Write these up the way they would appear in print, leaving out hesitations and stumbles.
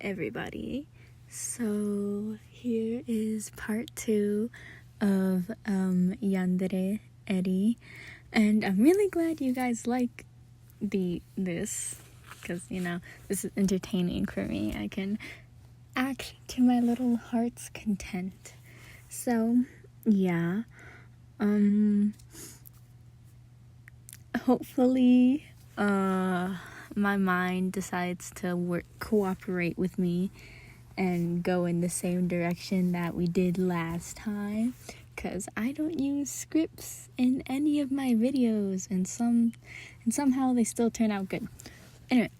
everybody. So here is part 2 of Yandere Eddie, and I'm really glad you guys like this because this is entertaining for me. I can act to my little heart's content. So yeah, hopefully my mind decides to cooperate with me and go in the same direction that we did last time, because I don't use scripts in any of my videos, and somehow they still turn out good. Anyway,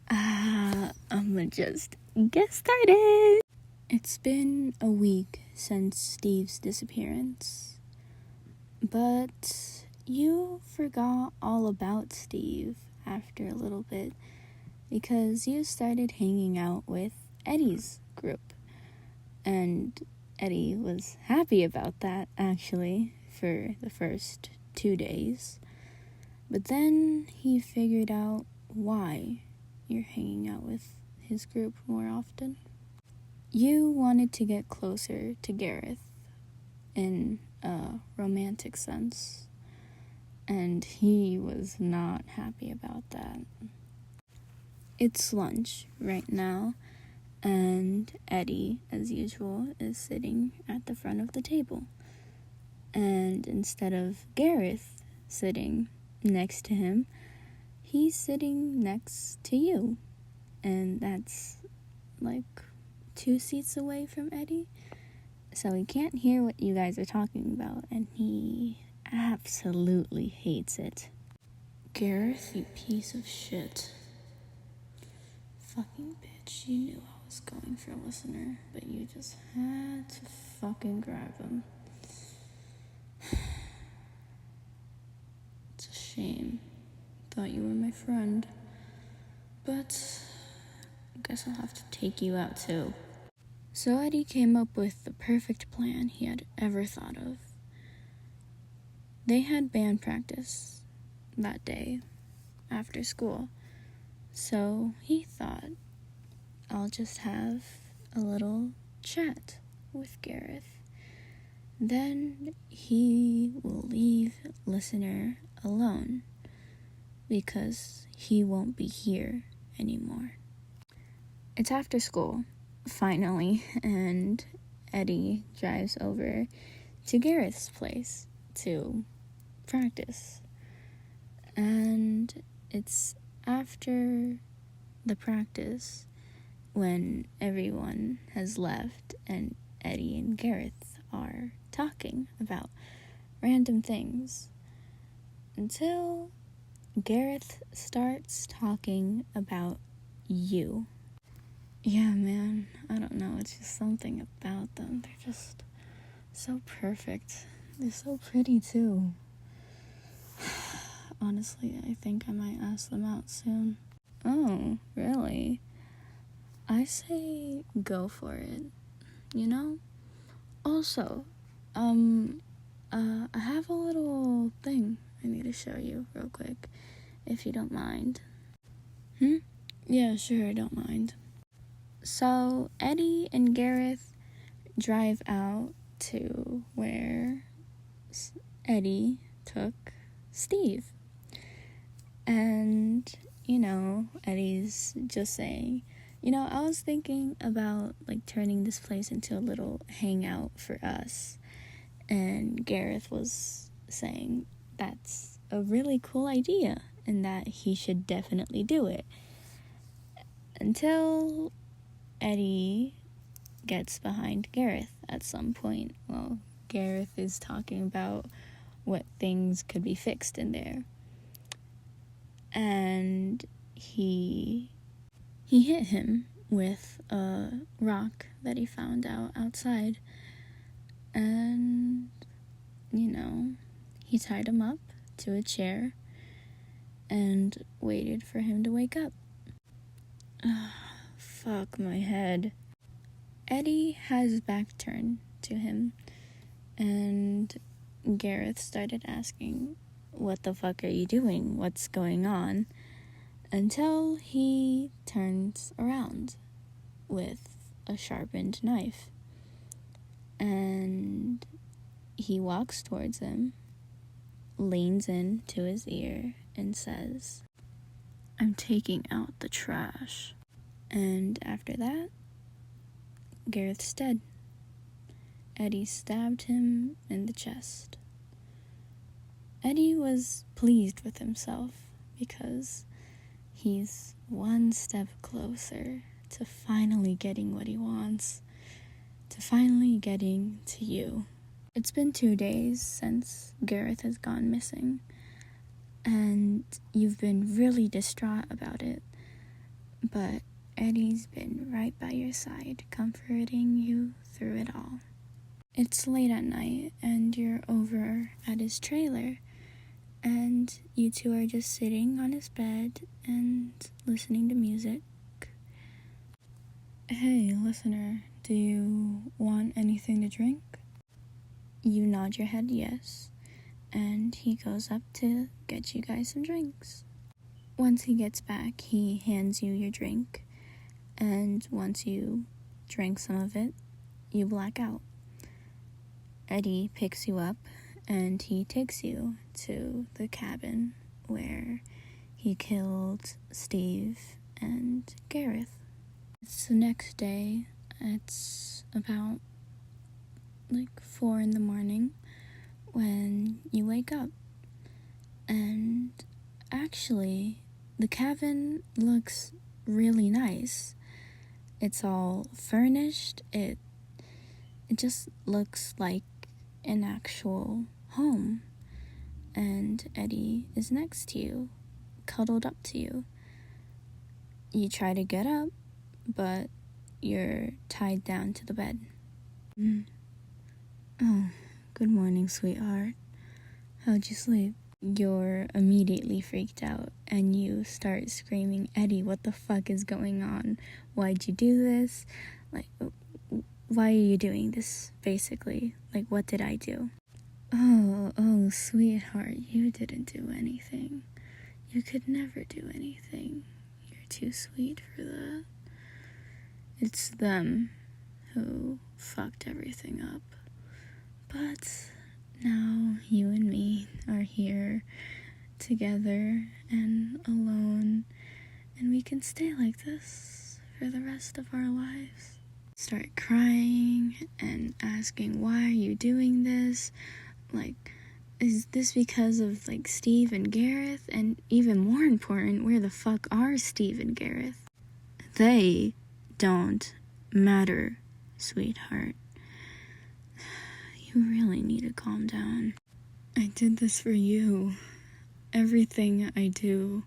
I'm gonna just get started. It's been a week since Steve's disappearance, but you forgot all about Steve after a little bit because you started hanging out with Eddie's group. And Eddie was happy about that, actually, for the first 2 days. But then he figured out why you're hanging out with his group more often. You wanted to get closer to Gareth in a romantic sense, and he was not happy about that. It's lunch right now, and Eddie, as usual, is sitting at the front of the table. And instead of Gareth sitting next to him, he's sitting next to you. And that's like 2 seats away from Eddie. So he can't hear what you guys are talking about, and he absolutely hates it. Gareth, you piece of shit. Fucking bitch, you knew I was going for a listener, but you just had to fucking grab him. It's a shame. Thought you were my friend. But I guess I'll have to take you out too. So Eddie came up with the perfect plan he had ever thought of. They had band practice that day after school. So he thought, I'll just have a little chat with Gareth. Then he will leave listener alone because he won't be here anymore. It's after school, finally, and Eddie drives over to Gareth's place to practice. And it's after the practice when everyone has left and Eddie and Gareth are talking about random things until Gareth starts talking about you. Yeah, man, I don't know, it's just something about them. They're just so perfect. They're so pretty too. Honestly, I think I might ask them out soon. Oh, really? I say go for it, Also, I have a little thing I need to show you real quick, if you don't mind. Yeah, sure, I don't mind. So, Eddie and Gareth drive out to where Eddie took Steve. And, Eddie's just saying, I was thinking about, turning this place into a little hangout for us. And Gareth was saying that's a really cool idea and that he should definitely do it. Until Eddie gets behind Gareth at some point. Well, Gareth is talking about what things could be fixed in there. And he hit him with a rock that he found outside. And, he tied him up to a chair and waited for him to wake up. Fuck my head. Eddie has his back turned to him, and Gareth started asking, what the fuck are you doing? What's going on? Until he turns around with a sharpened knife. And he walks towards him, leans into his ear, and says, "I'm taking out the trash." And after that, Gareth's dead. Eddie stabbed him in the chest. Eddie was pleased with himself because he's one step closer to finally getting what he wants, to finally getting to you. It's been 2 days since Gareth has gone missing, and you've been really distraught about it, but Eddie's been right by your side, comforting you through it all. It's late at night, and you're over at his trailer, and you two are just sitting on his bed and listening to music. "Hey, listener, do you want anything to drink?" You nod your head yes, and he goes up to get you guys some drinks. Once he gets back, he hands you your drink, and once you drink some of it, you black out. Eddie picks you up, and he takes you to the cabin where he killed Steve and Gareth. It's the next day. It's about 4 in the morning when you wake up. And actually, the cabin looks really nice. It's all furnished. It just looks like an actual home. And Eddie is next to you, cuddled up to you. You try to get up, but you're tied down to the bed. "Oh, good morning, sweetheart. How'd you sleep?" You're immediately freaked out, and you start screaming, "Eddie, what the fuck is going on? Why'd you do this? Why are you doing this, basically? What did I do?" Oh, sweetheart, you didn't do anything. You could never do anything. You're too sweet for that. It's them who fucked everything up. But now you and me are here together and alone, and we can stay like this for the rest of our lives. Start crying and asking, "Why are you doing this? Is this because of Steve and Gareth? And even more important, where the fuck are Steve and Gareth?" "They don't matter, sweetheart. You really need to calm down. I did this for you. Everything I do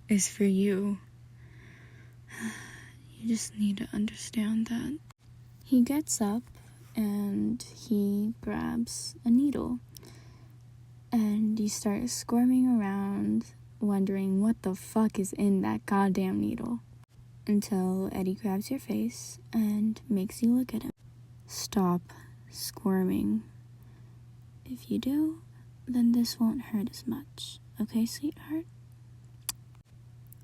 is for you. You just need to understand that." He gets up and he grabs a needle, and you start squirming around, wondering what the fuck is in that goddamn needle, until Eddie grabs your face and makes you look at him. "Stop squirming. If you do, then this won't hurt as much. Okay, sweetheart?"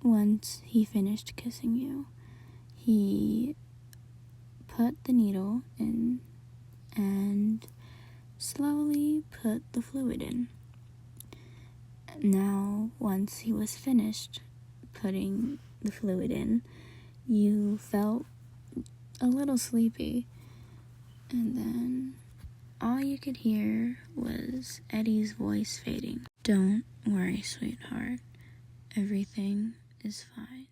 Once he finished kissing you, he put the needle in and slowly put the fluid in. Now, once he was finished putting the fluid in, you felt a little sleepy, and then all you could hear was Eddie's voice fading. "Don't worry, sweetheart. Everything is fine."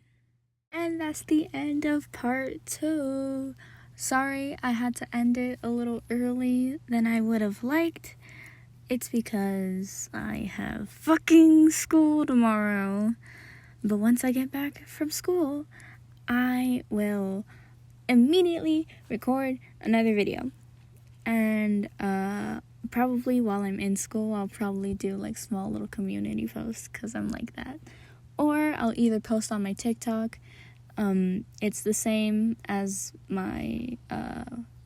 And that's the end of part 2. Sorry I had to end it a little early than I would have liked. It's because I have fucking school tomorrow. But once I get back from school, I will immediately record another video. And probably while I'm in school, I'll probably do small little community posts because I'm like that. Or I'll either post on my TikTok. It's the same as my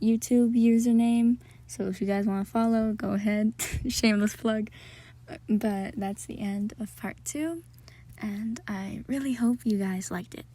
YouTube username, so if you guys want to follow, go ahead. Shameless plug. But that's the end of part 2, and I really hope you guys liked it.